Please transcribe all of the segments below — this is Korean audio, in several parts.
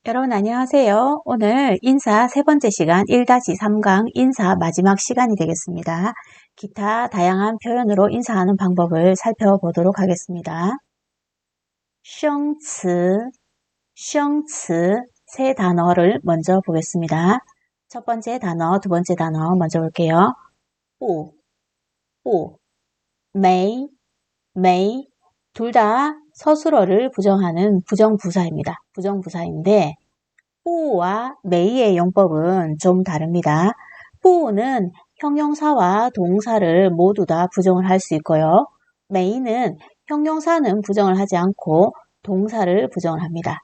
여러분 안녕하세요. 오늘 인사 세 번째 시간 1-3강 인사 마지막 시간이 되겠습니다. 기타 다양한 표현으로 인사하는 방법을 살펴보도록 하겠습니다. 生词세 단어를 먼저 보겠습니다. 첫 번째 단어, 두 번째 단어 먼저 볼게요. 不, 没, 둘 다 서술어를 부정하는 부정부사입니다. 부정부사인데 뿌와 메이의 용법은 좀 다릅니다. 뿌는 형용사와 동사를 모두 다 부정을 할 수 있고요. 메이는 형용사는 부정을 하지 않고 동사를 부정을 합니다.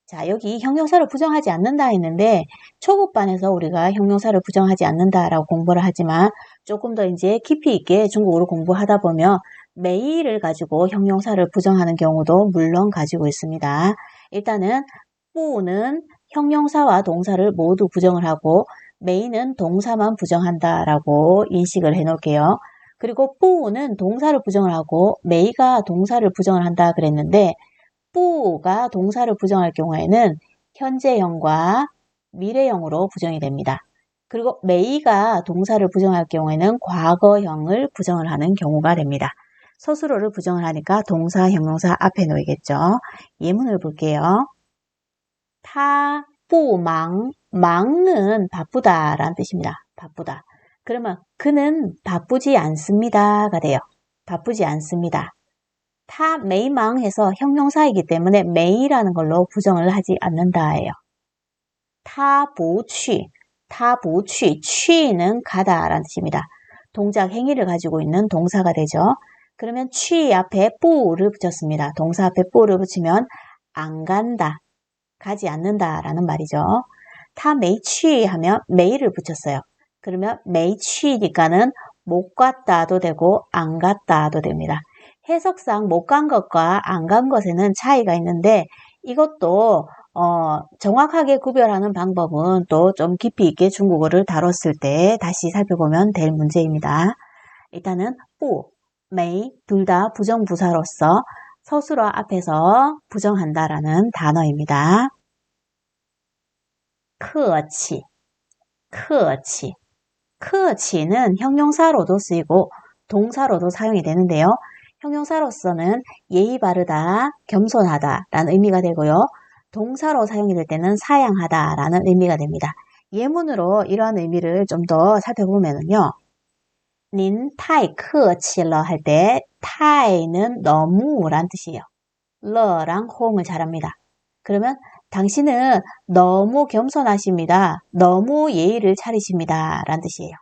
자, 여기 형용사를 부정하지 않는다 했는데 초급반에서 우리가 형용사를 부정하지 않는다라고 공부를 하지만 조금 더 이제 깊이 있게 중국어로 공부하다 보면 메이를 가지고 형용사를 부정하는 경우도 물론 가지고 있습니다. 일단은 뿌는 형용사와 동사를 모두 부정을 하고 메이는 동사만 부정한다라고 인식을 해 놓을게요. 그리고 뿌는 동사를 부정을 하고 메이가 동사를 부정을 한다 그랬는데 뿌가 동사를 부정할 경우에는 현재형과 미래형으로 부정이 됩니다. 그리고 메이가 동사를 부정할 경우에는 과거형을 부정을 하는 경우가 됩니다. 서술어를 부정을 하니까 동사, 형용사 앞에 놓이겠죠. 예문을 볼게요. 타, 뿌, 망은 바쁘다라는 뜻입니다. 바쁘다. 그러면 그는 바쁘지 않습니다가 돼요. 바쁘지 않습니다. 타, 메이망 해서 형용사이기 때문에 메이라는 걸로 부정을 하지 않는다예요. 타, 부취, 취는 가다라는 뜻입니다. 동작 행위를 가지고 있는 동사가 되죠. 그러면 취 앞에 뿌를 붙였습니다. 동사 앞에 뿌를 붙이면 안 간다, 가지 않는다라는 말이죠. 타 메이 취 하면 메이를 붙였어요. 그러면 메이 취니까는 못 갔다도 되고 안 갔다도 됩니다. 해석상 못 간 것과 안 간 것에는 차이가 있는데 이것도 정확하게 구별하는 방법은 또 좀 깊이 있게 중국어를 다뤘을 때 다시 살펴보면 될 문제입니다. 일단은 뿌, 메이 둘 다 부정부사로서 서술어 앞에서 부정한다라는 단어입니다. 客气, 客气는 형용사로도 쓰이고 동사로도 사용이 되는데요. 형용사로서는 예의 바르다, 겸손하다 라는 의미가 되고요. 동사로 사용이 될 때는 사양하다 라는 의미가 됩니다. 예문으로 이러한 의미를 좀 더 살펴보면요. 닌 타이 크치러 할 때 타이는 너무 란 뜻이에요. 러랑 호응을 잘합니다. 그러면 당신은 너무 겸손하십니다. 너무 예의를 차리십니다. 라는 뜻이에요.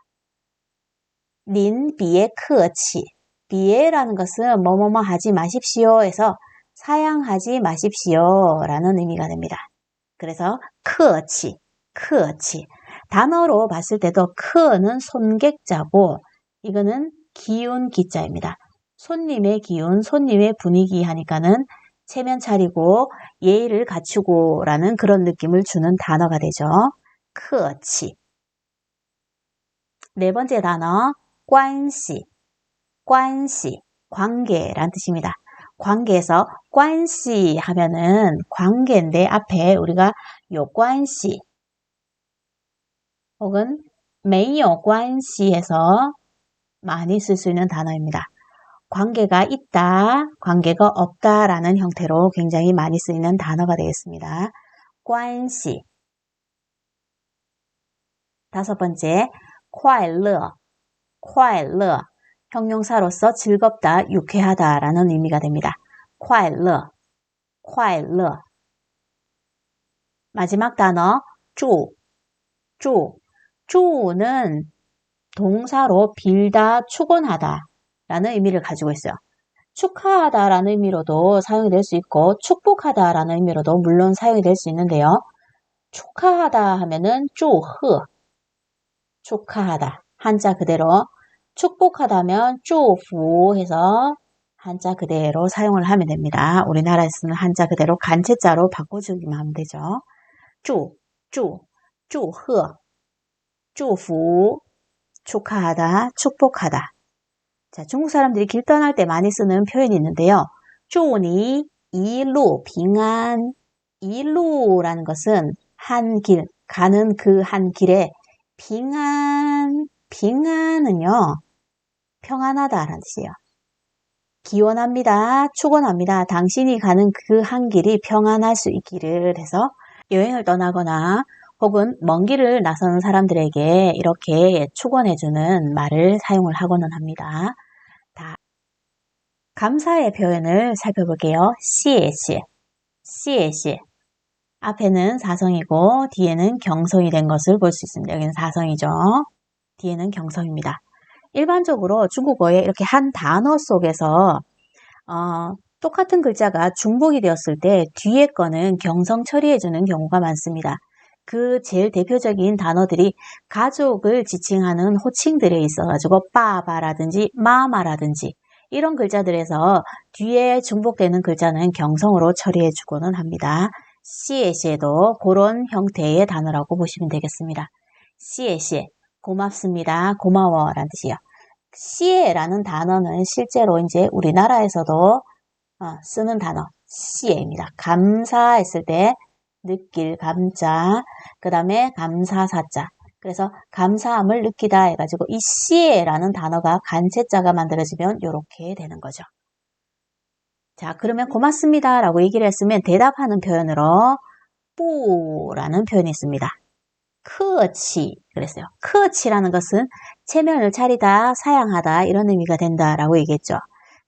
닌 비에 크치. 비에라는 것은 뭐뭐뭐 하지 마십시오 해서 사양하지 마십시오 라는 의미가 됩니다. 그래서 크치. 단어로 봤을 때도 크는 손객자고 이거는 기운 기자입니다. 손님의 기운, 손님의 분위기 하니까는 체면 차리고 예의를 갖추고 라는 그런 느낌을 주는 단어가 되죠. 크치. 네 번째 단어, 관시. 관계란 뜻입니다. 관계에서 관시 하면은 관계인데 앞에 우리가 요 관시 혹은 没有关系해서 많이 쓸 수 있는 단어입니다. 관계가 있다, 관계가 없다 라는 형태로 굉장히 많이 쓰이는 단어가 되겠습니다. 관시. 다섯 번째, 快乐. 형용사로서 즐겁다, 유쾌하다 라는 의미가 됩니다. 快乐. 마지막 단어, 祝는 동사로 빌다, 축원하다 라는 의미를 가지고 있어요. 축하하다 라는 의미로도 사용이 될 수 있고 축복하다 라는 의미로도 물론 사용이 될 수 있는데요. 축하하다 하면은 祝贺, 축하하다 한자 그대로, 축복하다면 祝福 해서 한자 그대로 사용을 하면 됩니다. 우리나라에서는 한자 그대로 간체자로 바꿔주기만 하면 되죠. 祝贺, 祝福, 축하하다, 축복하다. 자, 중국 사람들이 길 떠날 때 많이 쓰는 표현이 있는데요. 祝你一路平安, 이루라는 것은 한 길, 가는 그 한 길에 빙안은요, 평안하다라는 뜻이에요. 기원합니다. 축원합니다. 당신이 가는 그 한 길이 평안할 수 있기를 해서 여행을 떠나거나 혹은 먼 길을 나서는 사람들에게 이렇게 축원해주는 말을 사용을 하고는 합니다. 다 감사의 표현을 살펴볼게요. 시에시 앞에는 사성이고 뒤에는 경성이 된 것을 볼 수 있습니다. 여기는 사성이죠. 뒤에는 경성입니다. 일반적으로 중국어에 이렇게 한 단어 속에서 똑같은 글자가 중복이 되었을 때 뒤에 거는 경성 처리해주는 경우가 많습니다. 그 제일 대표적인 단어들이 가족을 지칭하는 호칭들에 있어가지고 빠바라든지 마마라든지 이런 글자들에서 뒤에 중복되는 글자는 경성으로 처리해주고는 합니다. 시에시에도 그런 형태의 단어라고 보시면 되겠습니다. 시에시 고맙습니다. 고마워라는 뜻이요. 시에라는 단어는 실제로 이제 우리나라에서도 쓰는 단어 시에입니다. 감사했을 때 느낄 감자, 그 다음에 감사사자. 그래서 감사함을 느끼다 해가지고 이 시에라는 단어가 간체자가 만들어지면 이렇게 되는 거죠. 자, 그러면 고맙습니다 라고 얘기를 했으면 대답하는 표현으로 뿌라는 표현이 있습니다. 크어치 그랬어요. 크어치라는 것은 체면을 차리다, 사양하다 이런 의미가 된다라고 얘기했죠.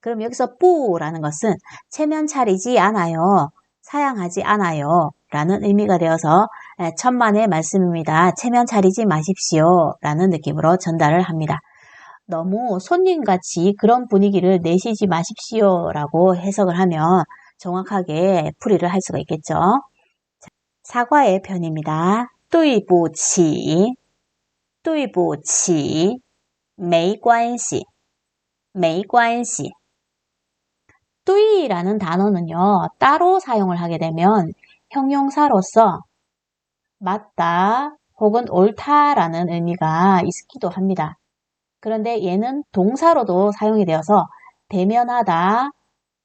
그럼 여기서 뿌라는 것은 체면 차리지 않아요. 사양하지 않아요. 라는 의미가 되어서 천만의 말씀입니다. 체면 차리지 마십시오. 라는 느낌으로 전달을 합니다. 너무 손님같이 그런 분위기를 내시지 마십시오. 라고 해석을 하면 정확하게 풀이를 할 수가 있겠죠. 사과의 편입니다. 对不起对不起没关系没关系 뚜이라는 단어는요, 따로 사용을 하게 되면 형용사로서 맞다 혹은 옳다라는 의미가 있기도 합니다. 그런데 얘는 동사로도 사용이 되어서 대면하다,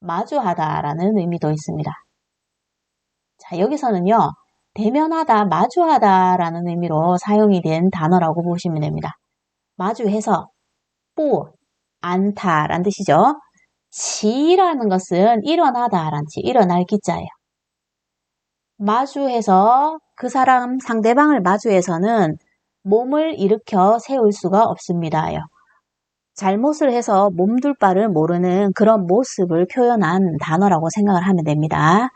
마주하다라는 의미도 있습니다. 자, 여기서는요, 대면하다, 마주하다라는 의미로 사용이 된 단어라고 보시면 됩니다. 마주해서 뿌, 않다라는 뜻이죠. 지라는 것은 일어나다라는 뜻, 일어날 기자예요. 마주해서 그 사람 상대방을 마주해서는 몸을 일으켜 세울 수가 없습니다요. 잘못을 해서 몸둘 바를 모르는 그런 모습을 표현한 단어라고 생각을 하면 됩니다.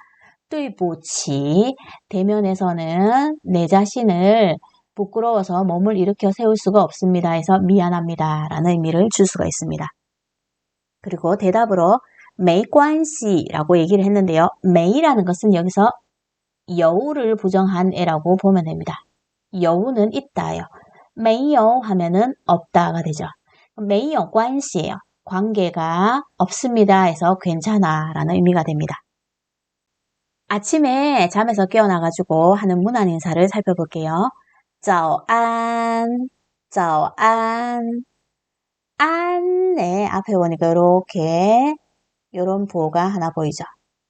对不起 대면에서는 내 자신을 부끄러워서 몸을 일으켜 세울 수가 없습니다 해서 미안합니다 라는 의미를 줄 수가 있습니다. 그리고 대답으로 没关系라고 얘기를 했는데요. 没라는 것은 여기서 여우를 부정한 애라고 보면 됩니다. 여우는 있다요. 没有하면은 없다가 되죠. 没有关系예요. 관계가 없습니다 해서 괜찮아 라는 의미가 됩니다. 아침에 잠에서 깨어나가지고 하는 문안 인사를 살펴볼게요. 早安, 早安. 안에 앞에 보니까 이렇게 이런 부호가 하나 보이죠.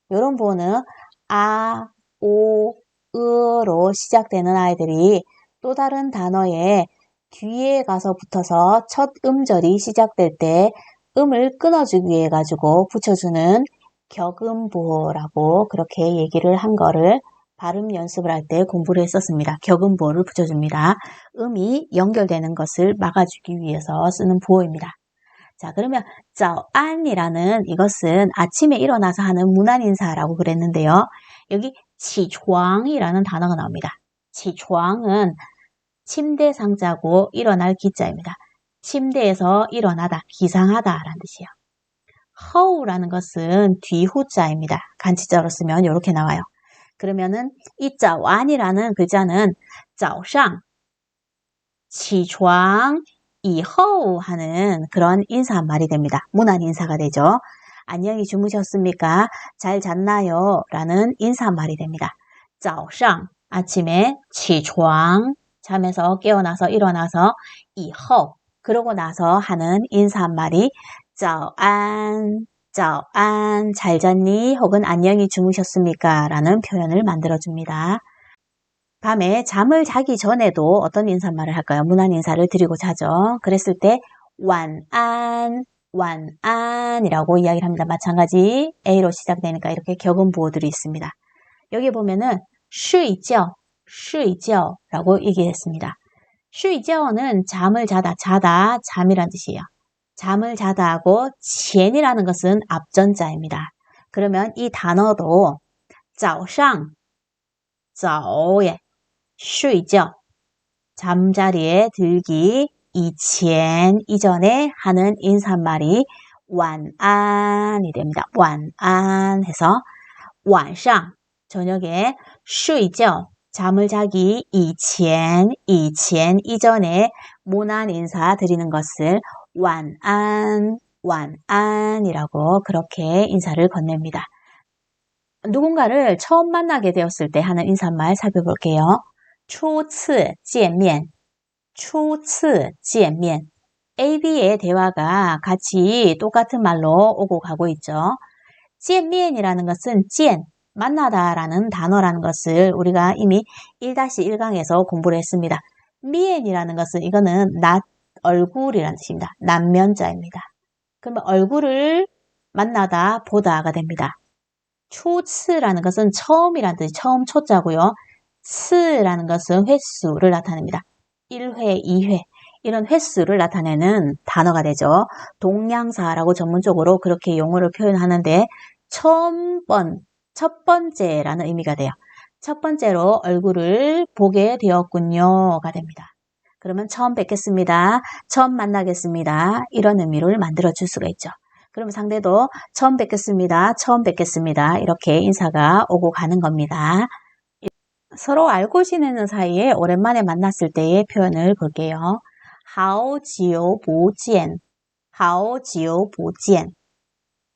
이런 부호는 아, 오, 으로 시작되는 아이들이 또 다른 단어에 뒤에 가서 붙어서 첫 음절이 시작될 때 음을 끊어주기 위해 가지고 붙여주는 격음부호라고 그렇게 얘기를 한 거를 발음 연습을 할 때 공부를 했었습니다. 격음부호를 붙여줍니다. 음이 연결되는 것을 막아주기 위해서 쓰는 부호입니다. 자, 그러면 早安이라는 이것은 아침에 일어나서 하는 문안인사라고 그랬는데요. 여기 起床이라는 단어가 나옵니다. 起床은 침대 상자고 일어날 기자입니다. 침대에서 일어나다, 기상하다 라는 뜻이에요. 허우라는 것은 뒤후자입니다. 간치자로 쓰면 이렇게 나와요. 그러면은 이 早安이라는 글자는 早上起床以后하는 그런 인사말이 됩니다. 문안 인사가 되죠. 안녕히 주무셨습니까? 잘 잤나요? 라는 인사말이 됩니다. 早上 아침에 起床 잠에서 깨어나서 일어나서 以后 그러고 나서 하는 인사말이 早安早安, 잘 잤니? 혹은 안녕히 주무셨습니까? 라는 표현을 만들어줍니다. 밤에 잠을 자기 전에도 어떤 인사말을 할까요? 문안 인사를 드리고 자죠. 그랬을 때 완안, 완안이라고 이야기를 합니다. 마찬가지 A로 시작되니까 이렇게 격음 부호들이 있습니다. 여기 보면은 睡觉, 睡觉라고 얘기했습니다. 睡觉는 잠을 자다, 자다, 잠이란 뜻이에요. 잠을 자다 하고 前이라는 것은 앞전자입니다. 그러면 이 단어도 早上, 早에 睡觉, 잠자리에 들기, 以前, 이전에 하는 인사말이 晚安이 됩니다. 晚安 해서 晚上, 저녁에 睡觉, 잠을 자기 以前, 以前, 이전에 모난 인사 드리는 것을 晚安, 晚安이라고 그렇게 인사를 건넵니다. 누군가를 처음 만나게 되었을 때 하는 인사말 살펴볼게요. 初次见面, 初次见面. A, B의 대화가 같이 똑같은 말로 오고 가고 있죠. 见面이라는 것은 见, 만나다라는 단어라는 것을 우리가 이미 1-1강에서 공부를 했습니다. 미엔이라는 것은 이거는 낯, 얼굴이라는 뜻입니다. 남면자입니다. 그러면 얼굴을 만나다, 보다가 됩니다. 초츠라는 것은 처음이라는 뜻이 처음 초자고요. 스라는 것은 횟수를 나타냅니다. 1회, 2회 이런 횟수를 나타내는 단어가 되죠. 동량사라고 전문적으로 그렇게 용어를 표현하는데 첫 번째라는 의미가 돼요. 첫 번째로 얼굴을 보게 되었군요가 됩니다. 그러면 처음 뵙겠습니다. 처음 만나겠습니다. 이런 의미를 만들어줄 수가 있죠. 그럼 상대도 처음 뵙겠습니다. 처음 뵙겠습니다. 이렇게 인사가 오고 가는 겁니다. 서로 알고 지내는 사이에 오랜만에 만났을 때의 표현을 볼게요. 好久不见, 好久不见.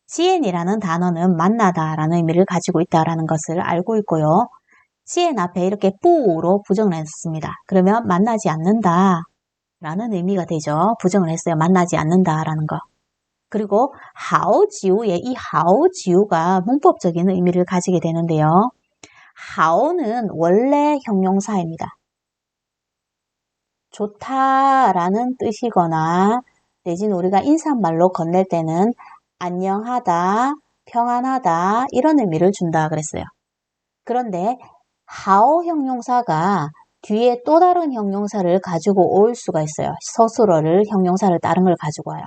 지엔이라는 단어는 만나다 라는 의미를 가지고 있다는 것을 알고 있고요. 지엔 앞에 이렇게 뿌로 부정을 했습니다. 그러면 만나지 않는다 라는 의미가 되죠. 부정을 했어요. 만나지 않는다 라는 거. 그리고 하오지우의 이 하오지우가 문법적인 의미를 가지게 되는데요. 하오는 원래 형용사입니다. 좋다라는 뜻이거나 내지는 우리가 인사말로 건넬 때는 안녕하다, 평안하다 이런 의미를 준다 그랬어요. 그런데 하오 형용사가 뒤에 또 다른 형용사를 가지고 올 수가 있어요. 서술어를 형용사를 다른 걸 가지고 와요.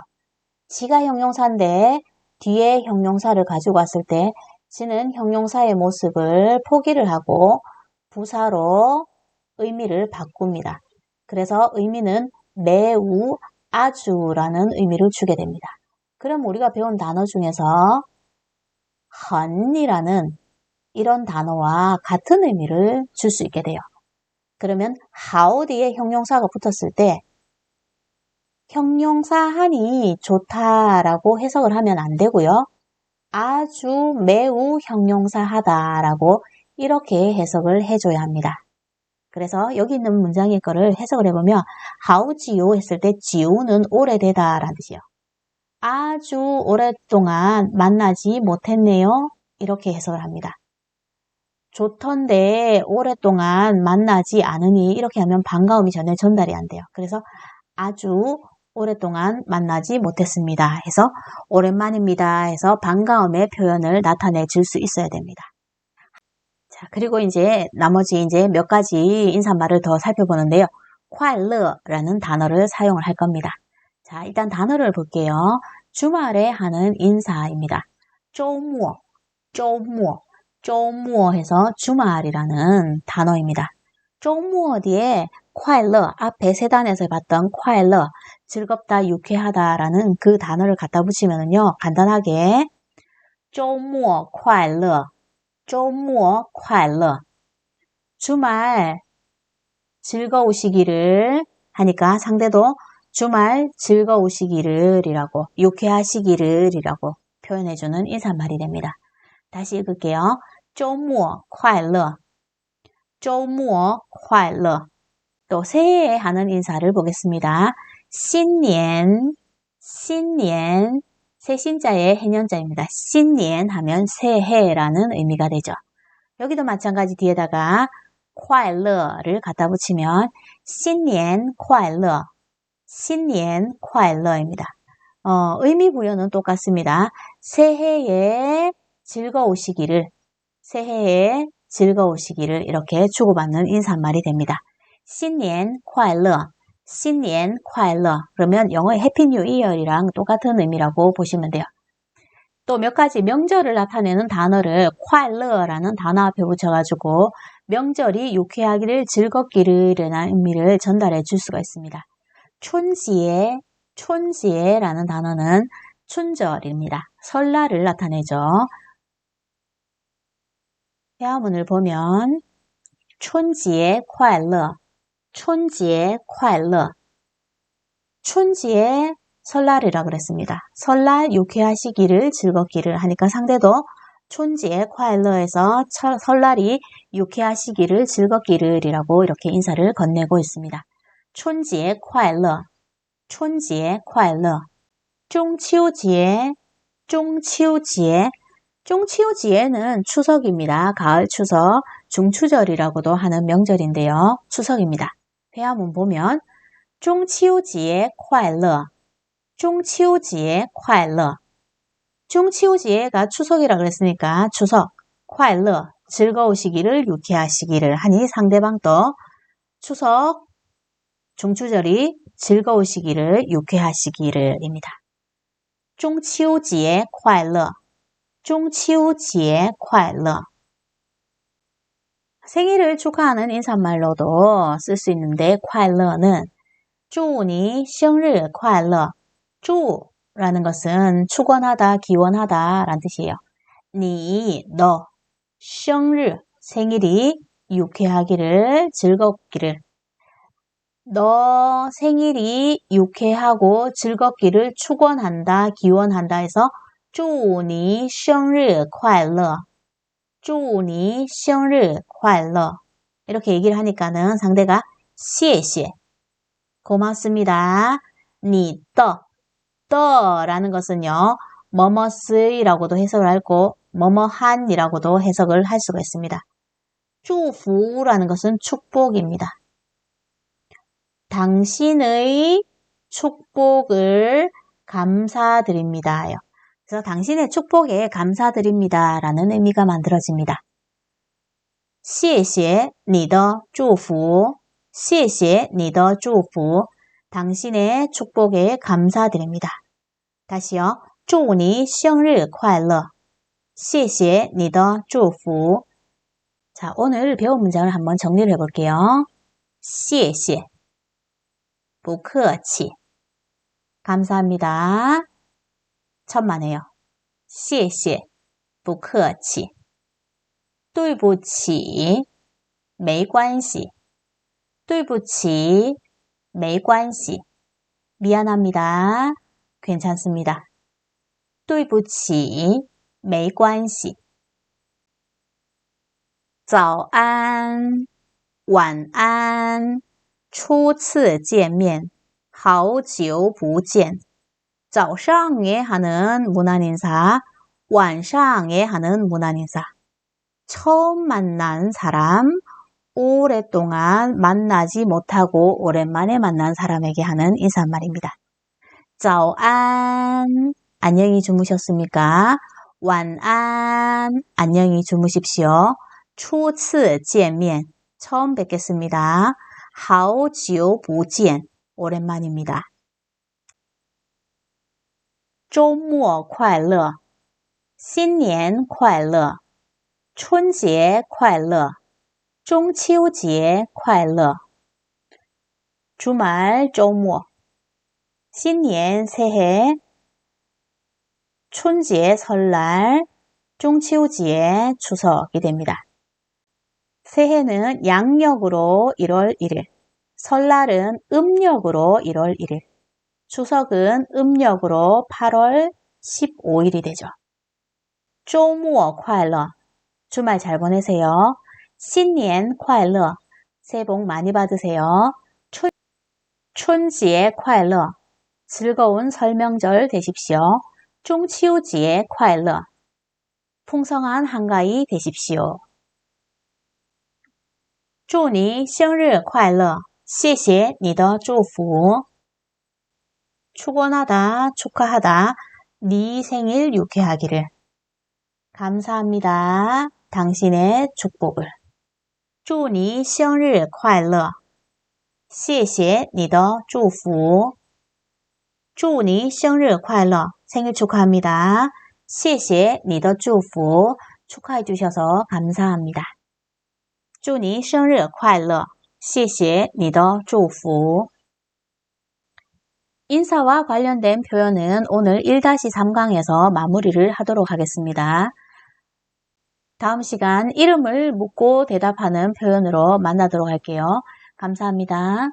지가 형용사인데 뒤에 형용사를 가지고 왔을 때 지는 형용사의 모습을 포기를 하고 부사로 의미를 바꿉니다. 그래서 의미는 매우, 아주라는 의미를 주게 됩니다. 그럼 우리가 배운 단어 중에서 헌이라는 이런 단어와 같은 의미를 줄 수 있게 돼요. 그러면 하오 뒤에 형용사가 붙었을 때 형용사 한이 좋다라고 해석을 하면 안 되고요. 아주 매우 형용사하다라고 이렇게 해석을 해줘야 합니다. 그래서 여기 있는 문장의 거를 해석을 해보면 하우지요 했을 때 지우는 오래되다 라는 뜻이요. 아주 오랫동안 만나지 못했네요. 이렇게 해석을 합니다. 좋던데 오랫동안 만나지 않으니 이렇게 하면 반가움이 전혀 전달이 안 돼요. 그래서 아주 오랫동안 만나지 못했습니다. 해서 오랜만입니다. 해서 반가움의 표현을 나타내 줄 수 있어야 됩니다. 자, 그리고 이제 나머지 이제 몇 가지 인사말을 더 살펴보는데요. 快乐라는 단어를 사용을 할 겁니다. 자, 일단 단어를 볼게요. 주말에 하는 인사입니다. 周末, 周末, 周末 해서 주말이라는 단어입니다. 周末 뒤에 快乐 앞에 세 단에서 봤던 快乐 즐겁다, 유쾌하다 라는 그 단어를 갖다 붙이면요. 간단하게 周末快乐, 周末快乐 주말 즐거우시기를 하니까 상대도 주말 즐거우시기를 이라고 유쾌하시기를 이라고 표현해주는 인사말이 됩니다. 다시 읽을게요. 周末快乐, 周末快乐 또 새해에 하는 인사를 보겠습니다. 新年, 新年 새신자의 해년자입니다. 신년 하면 새해라는 의미가 되죠. 여기도 마찬가지 뒤에다가 快乐를 갖다 붙이면 新年快乐, 新年快乐입니다. 의미 부여는 똑같습니다. 새해에 즐거우시기를, 새해에 즐거우시기를 이렇게 주고받는 인사말이 됩니다. 新年快乐, 新年快乐 그러면 영어의 해피 뉴 이어랑 똑같은 의미라고 보시면 돼요. 또 몇 가지 명절을 나타내는 단어를 快乐라는 단어 앞에 붙여가지고 명절이 유쾌하기를 즐겁기를 라는 의미를 전달해 줄 수가 있습니다. 춘지에, 춘지에라는 단어는 춘절입니다. 설날을 나타내죠. 회화문을 보면 춘지에 快乐, 춘지에 快乐, 춘지에 설날이라 그랬습니다. 설날 유쾌하시기를 즐겁기를 하니까 상대도 춘지에 快乐에서 설날이 유쾌하시기를 즐겁기를 이라고 이렇게 인사를 건네고 있습니다. 춘지에 快乐, 춘지에 快乐, 中秋节, 中秋节, 中秋节는 추석입니다. 가을 추석, 중추절이라고도 하는 명절인데요. 추석입니다. 회화문 보면 中秋节快乐, 中秋节快乐. 中秋节가 추석이라 그랬으니까 추석, 快乐, 즐거우시기를, 유쾌하시기를 하니 상대방도 추석, 중추절이 즐거우시기를, 유쾌하시기를 입니다. 中秋节快乐, 中秋节快乐. 생일을 축하하는 인사말로도 쓸 수 있는데 快乐는 祝你生日快乐. 祝라는 것은 축원하다, 기원하다 라는 뜻이에요. 너, 生日, 생일이 유쾌하기를, 즐겁기를. 너 생일이 유쾌하고 즐겁기를 축원한다, 기원한다 해서 祝你生日快乐. 祝你生日快乐. 이렇게 얘기를 하니까는 상대가 谢谢. 고맙습니다. 你的 라는 것은요. 뭐뭐스이라고도 해석을 하고 뭐뭐한이라고도 해석을 할 수가 있습니다. 祝福라는 것은 축복입니다. 당신의 축복을 감사드립니다. 그래서 당신의 축복에 감사드립니다 라는 의미가 만들어집니다. 谢谢你的祝福, 谢谢你的祝福. 당신의 축복에 감사드립니다. 다시요. 祝你生日快乐. 谢谢你的祝福. 자, 오늘 배운 문장을 한번 정리를 해볼게요. 谢谢, 不客气. 감사합니다. 천만에요. 谢谢, 不客气. 对不起, 没关系. 对不起, 没关系. 미안합니다. 괜찮습니다. 对不起, 没关系. 早安, 晚安, 初次见面, 好久不见.早上에 하는 문안인사, 晚上에 하는 문안인사. 처음 만난 사람, 오랫동안 만나지 못하고 오랜만에 만난 사람에게 하는 인사말입니다. 早安, 안녕히 주무셨습니까? 晚安, 안녕히 주무십시오. 初次见面, 처음 뵙겠습니다. 好久不见, 오랜만입니다. 周末快乐, 新年快乐, 春节快乐, 中秋节快乐. 주말, 周末, 新年, 새해, 春节, 설날, 中秋节, 추석이 됩니다. 새해는 양력으로 1월 1일, 설날은 음력으로 1월 1일, 추석은 음력으로 8월 15일이 되죠. 周末快乐, 주말 잘 보내세요. 新年快乐, 새해 복 많이 받으세요. 春节快乐, 즐거운 설명절 되십시오. 中秋节快乐. 풍성한 한가위 되십시오. 祝你生日快乐. 谢谢你的祝福. 축원하다, 축하하다. 네 생일 유쾌하기를. 감사합니다. 당신의 축복을. 祝你生日快乐. 谢谢你的祝福. 祝你生日快乐. 생일 축하합니다. 谢谢你的祝福. 축하해 주셔서 감사합니다. 祝你生日快乐. 谢谢你的祝福. 인사와 관련된 표현은 오늘 1-3강에서 마무리를 하도록 하겠습니다. 다음 시간 이름을 묻고 대답하는 표현으로 만나도록 할게요. 감사합니다.